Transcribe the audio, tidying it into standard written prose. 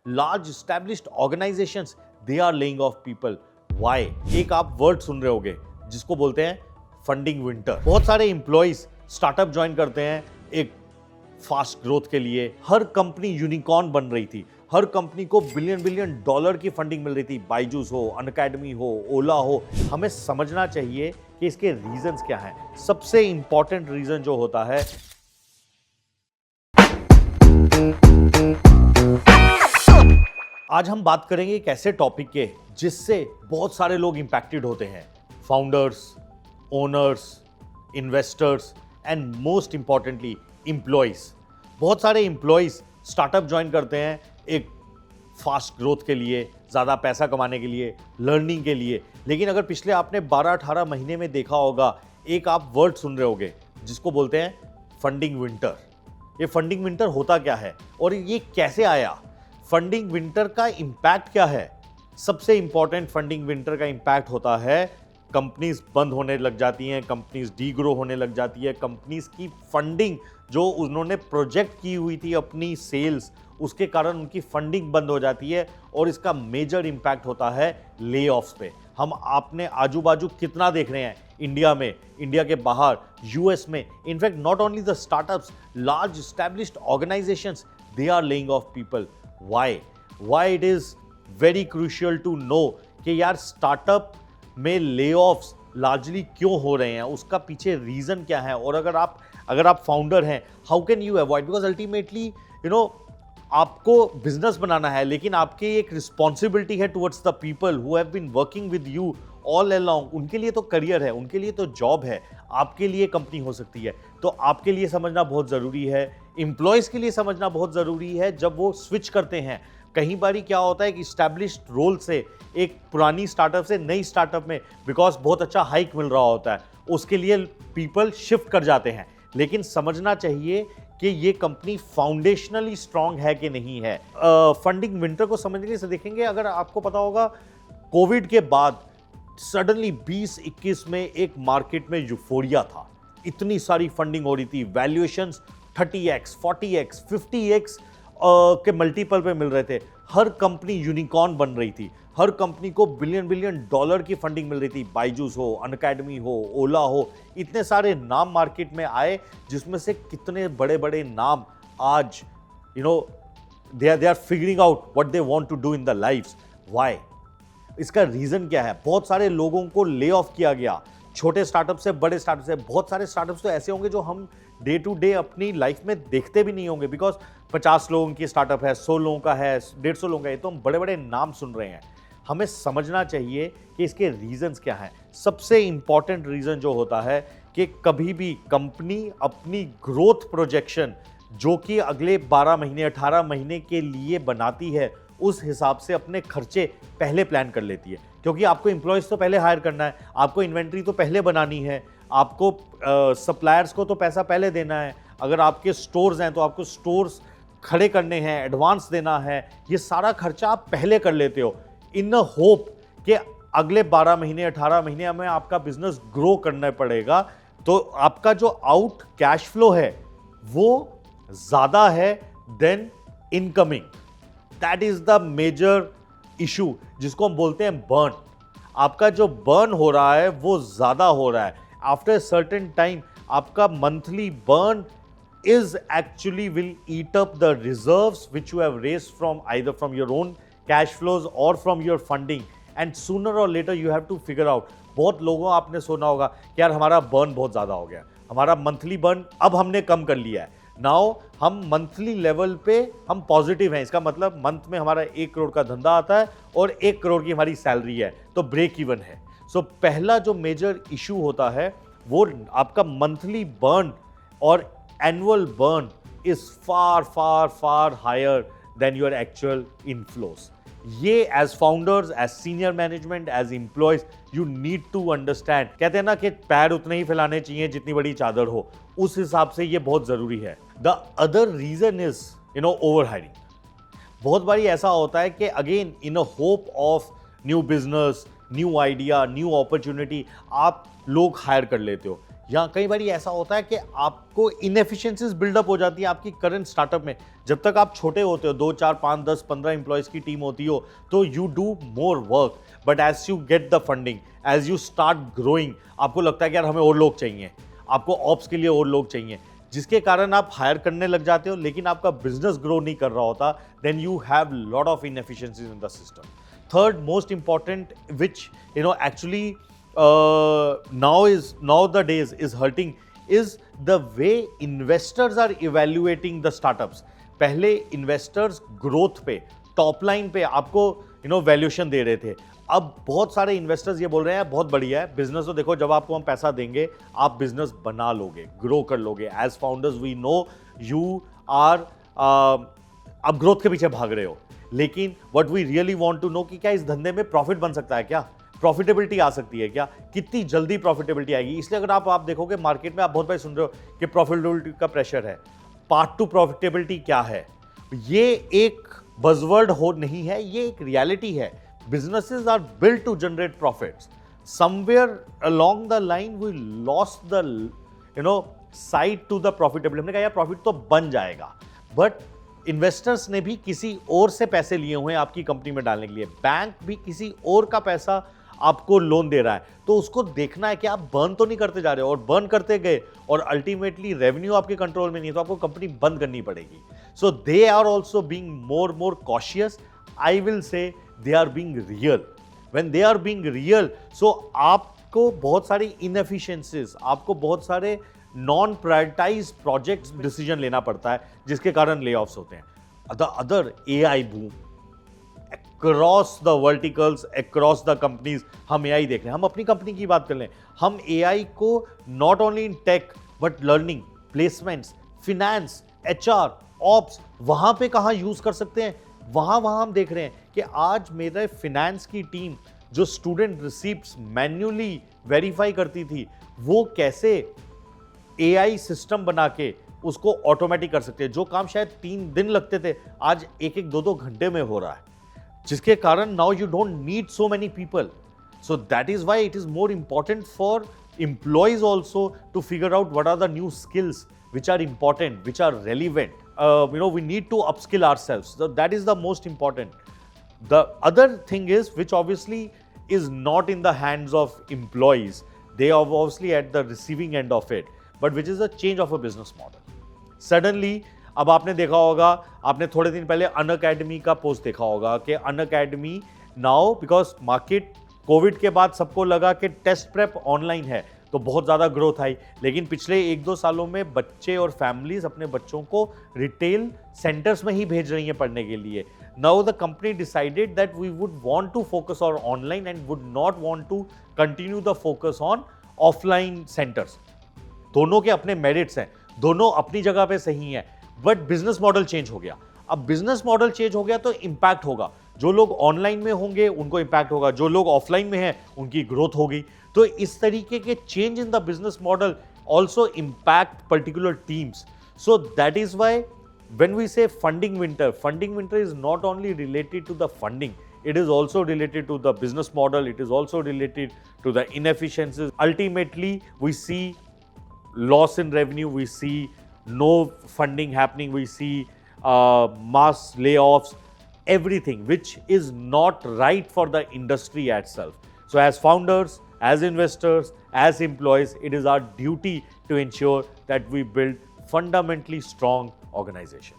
large established organizations, they are laying off people. Why? एक आप word सुन रहे होगे जिसको बोलते हैं फंडिंग विंटर। बहुत सारे एम्प्लॉइज स्टार्टअप ज्वाइन करते हैं एक फास्ट ग्रोथ के लिए। हर कंपनी यूनिकॉर्न बन रही थी, हर कंपनी को बिलियन बिलियन डॉलर की फंडिंग मिल रही थी, बायजूस हो, अनअकैडमी हो, ओला हो। हमें समझना चाहिए कि इसके रीजंस क्या हैं। सबसे इंपॉर्टेंट रीजन जो होता है, आज हम बात करेंगे एक ऐसे टॉपिक के जिससे बहुत सारे लोग इंपैक्टेड होते हैं। Founders, owners, investors and most importantly employees. बहुत सारे एम्प्लॉइज स्टार्टअप ज्वाइन करते हैं एक फास्ट ग्रोथ के लिए, ज़्यादा पैसा कमाने के लिए, लर्निंग के लिए। लेकिन अगर पिछले आपने 12-18 महीने में देखा होगा, एक आप वर्ड सुन रहे होगे जिसको बोलते हैं फंडिंग विंटर। ये फंडिंग विंटर होता क्या है और ये कैसे आया? फंडिंग विंटर का इंपैक्ट क्या है? सबसे इंपॉर्टेंट फंडिंग विंटर का इंपैक्ट होता है कंपनीज बंद होने लग जाती हैं, कंपनीज डीग्रो होने लग जाती है, कंपनीज की फंडिंग जो उन्होंने प्रोजेक्ट की हुई थी अपनी सेल्स, उसके कारण उनकी फंडिंग बंद हो जाती है और इसका मेजर इंपैक्ट होता है ले ऑफ्स पे। हम आपने आजू बाजू कितना देख रहे हैं इंडिया में, इंडिया के बाहर, यूएस में। In fact not only the startups, large established organisations, they are laying off people. Why it is very crucial to know कि यार स्टार्टअप में ले ऑफ्स लार्जली क्यों हो रहे हैं, उसका पीछे रीजन क्या है। और अगर आप फाउंडर हैं, how can you avoid? Because ultimately आपको बिजनेस बनाना है, लेकिन आपकी एक रिस्पॉन्सिबिलिटी है towards the people who have been working with you all along. उनके लिए तो करियर है, उनके लिए तो जॉब है, आपके लिए कंपनी हो सकती है। तो आपके लिए समझना बहुत ज़रूरी है, एम्प्लॉयज़ के लिए समझना बहुत ज़रूरी है जब वो स्विच करते हैं। कई बारी क्या होता है कि इस्टेब्लिश्ड रोल से एक पुरानी स्टार्टअप से नई स्टार्टअप में बिकॉज बहुत अच्छा हाइक मिल रहा होता है, उसके लिए पीपल शिफ्ट कर जाते हैं। लेकिन समझना चाहिए कि ये कंपनी फाउंडेशनली स्ट्रांग है कि नहीं है। फंडिंग विंटर को समझने से देखेंगे, अगर आपको पता होगा कोविड के बाद सडनली 2021 में एक मार्केट में यूफोरिया था। इतनी सारी फंडिंग हो रही थी, वैल्यूएशंस 30x, 40x, 50x के मल्टीपल पे मिल रहे थे। हर कंपनी यूनिकॉर्न बन रही थी, हर कंपनी को बिलियन बिलियन डॉलर की फंडिंग मिल रही थी, बायजूस हो, अनअकैडमी हो, ओला हो। इतने सारे नाम मार्केट में आए जिसमें से कितने बड़े बड़े नाम आज they are figuring out what they want to do in the lifes. Why? इसका रीजन क्या है? बहुत सारे लोगों को ले ऑफ किया गया, छोटे स्टार्टअप से, बड़े स्टार्टअप से। बहुत सारे स्टार्टअप्स तो ऐसे होंगे जो हम डे टू डे अपनी लाइफ में देखते भी नहीं होंगे, बिकॉज 50 लोगों की स्टार्टअप है, 100 लोगों का है, 150 लोगों का है। तो हम बड़े बड़े नाम सुन रहे हैं। हमें समझना चाहिए कि इसके रीजंस क्या हैं। सबसे इंपॉर्टेंट रीजन जो होता है कि कभी भी कंपनी अपनी ग्रोथ प्रोजेक्शन जो कि अगले 12 महीने 18 महीने के लिए बनाती है, उस हिसाब से अपने खर्चे पहले प्लान कर लेती है। क्योंकि आपको एम्प्लॉयज़ तो पहले हायर करना है, आपको इन्वेंट्री तो पहले बनानी है, आपको सप्लायर्स को तो पैसा पहले देना है, अगर आपके स्टोर्स हैं तो आपको स्टोर्स खड़े करने हैं, एडवांस देना है। ये सारा खर्चा आप पहले कर लेते हो इन अ होप कि अगले 12 महीने 18 महीने में आपका बिजनेस ग्रो करना पड़ेगा, तो आपका जो आउट कैश फ्लो है वो ज़्यादा है then incoming. That is the major issue जिसको हम बोलते हैं बर्न। आपका जो बर्न हो रहा है वो ज़्यादा हो रहा है। आफ्टर सर्टेन टाइम आपका monthly burn is actually will eat up the reserves which you have raised from either from your own cash flows or from your funding, and sooner or later you have to figure out। बहुत लोगों आपने सुना होगा कि यार हमारा burn बहुत ज़्यादा हो गया, हमारा मंथली बर्न अब हमने कम कर लिया है, नाउ हम मंथली लेवल पे हम पॉजिटिव हैं। इसका मतलब मंथ में हमारा 1 करोड़ का धंधा आता है और 1 करोड़ की हमारी सैलरी है, तो ब्रेक इवन है। सो पहला जो मेजर इशू होता है वो आपका मंथली बर्न और annual burn is far higher than your actual inflows। ये as founders, as senior management, as employees, you need to understand। कहते हैं ना कि पैर उतने ही फैलाने चाहिए जितनी बड़ी चादर हो, उस हिसाब से ये बहुत ज़रूरी है। The other reason is overhiring। बहुत बारी ऐसा होता है कि again in a hope of new business, new idea, new opportunity, आप लोग हायर कर लेते हो। या कई बार ऐसा होता है कि आपको इनएफिशिएंसीज बिल्डअप हो जाती है आपकी करंट स्टार्टअप में। जब तक आप छोटे होते हो, 2 4 5 10 15 एम्प्लॉयज़ की टीम होती हो, तो you do more work, but as you get the funding, as you start growing, आपको लगता है कि यार हमें और लोग चाहिए, आपको ऑप्स के लिए और लोग चाहिए, जिसके कारण आप हायर करने लग जाते हो, लेकिन आपका बिजनेस ग्रो नहीं कर रहा होता। Then you have lot of inefficiencies in the system. Third most important which actually nowadays is hurting is the way investors are evaluating the startups. पहले इन्वेस्टर्स ग्रोथ पे, टॉप लाइन पे आपको valuation दे रहे थे। अब बहुत सारे इन्वेस्टर्स ये बोल रहे हैं बहुत बढ़िया है बिजनेस, तो देखो जब आपको हम पैसा देंगे आप बिजनेस बना लोगे, ग्रो कर लोगे। As founders we know you are अब ग्रोथ के पीछे भाग रहे हो, लेकिन what we really want to know कि क्या इस धंधे में प्रॉफिट बन सकता है, क्या प्रॉफिटेबिलिटी आ सकती है, क्या कितनी जल्दी प्रॉफिटेबिलिटी आएगी। इसलिए अगर आप देखोगे मार्केट में आप बहुत बार सुन रहे हो कि प्रॉफिटेबिलिटी का प्रेशर है। पार्ट टू प्रॉफिटेबिलिटी क्या है? ये एक बज़वर्ड हो नहीं है, ये एक रियलिटी है। Businesses are built to generate profits. Somewhere along the line we lost the side to the profitability. हमने कहा यार प्रॉफिट तो बन जाएगा, बट इन्वेस्टर्स ने भी किसी और से पैसे लिए हुए हैं आपकी कंपनी में डालने के लिए। बैंक भी किसी और का पैसा आपको लोन दे रहा है, तो उसको देखना है कि आप बर्न तो नहीं करते जा रहे हो, और बर्न करते गए और अल्टीमेटली रेवेन्यू आपके कंट्रोल में नहीं है, तो आपको कंपनी बंद करनी पड़ेगी। So they are also being more cautious. I will say they are being real. When they are being real, so आपको बहुत सारी इनएफिशिएंसीज, आपको बहुत सारे नॉन प्रायोरिटाइज प्रोजेक्ट्स डिसीजन लेना पड़ता है, जिसके कारण ले ऑफ्स होते हैं। The other AI boom across the verticals, across the companies, हम AI देख रहे हैं। हम अपनी कंपनी की बात कर लें, हम AI को not only in tech but learning, placements, finance, HR, ops, वहाँ पे कहाँ यूज़ कर सकते हैं, वहाँ हम देख रहे हैं कि आज मेरे फिनेंस की टीम जो स्टूडेंट रिसीप्ट्स मैन्युअली वेरीफाई करती थी, वो कैसे AI सिस्टम बना के उसको ऑटोमेटिक कर सकते हैं। जो काम शायद 3 दिन लगते थे, आज 1-1, 2-2 घंटे में हो रहा है, जिसके कारण now you don't need so many people. So that is why it is more important for employees also to figure out what are the new skills which are important, which are relevant. We need to upskill ourselves. So that is the most important. The other thing is, which obviously is not in the hands of employees, they are obviously at the receiving end of it, but which is a change of a business model. Suddenly, अब आपने देखा होगा, आपने थोड़े दिन पहले Unacademy का post देखा होगा कि Unacademy now, because market Covid के बाद सबको लगा कि टेस्ट प्रेप ऑनलाइन है, तो बहुत ज़्यादा ग्रोथ आई। लेकिन पिछले 1-2 सालों में बच्चे और फैमिलीज अपने बच्चों को रिटेल सेंटर्स में ही भेज रही हैं पढ़ने के लिए। Now the company decided that we would want to focus on online and would not want to continue the focus on offline centres. दोनों के अपने मेरिट्स हैं, दोनों अपनी जगह पे सही हैं, बट बिजनेस मॉडल चेंज हो गया। अब बिजनेस मॉडल चेंज हो गया तो इंपैक्ट होगा। जो लोग ऑनलाइन में होंगे उनको इंपैक्ट होगा, जो लोग ऑफलाइन में हैं उनकी ग्रोथ होगी। तो इस तरीके के change in the business model also impact particular teams. So that is why when we say funding winter is not only related to the funding, it is also related to the business model, it is also related to the inefficiencies. Ultimately, we see loss in revenue, we see no funding happening, we see mass layoffs, everything which is not right for the industry itself. So as founders, as investors, as employees, it is our duty to ensure that we build fundamentally strong organization.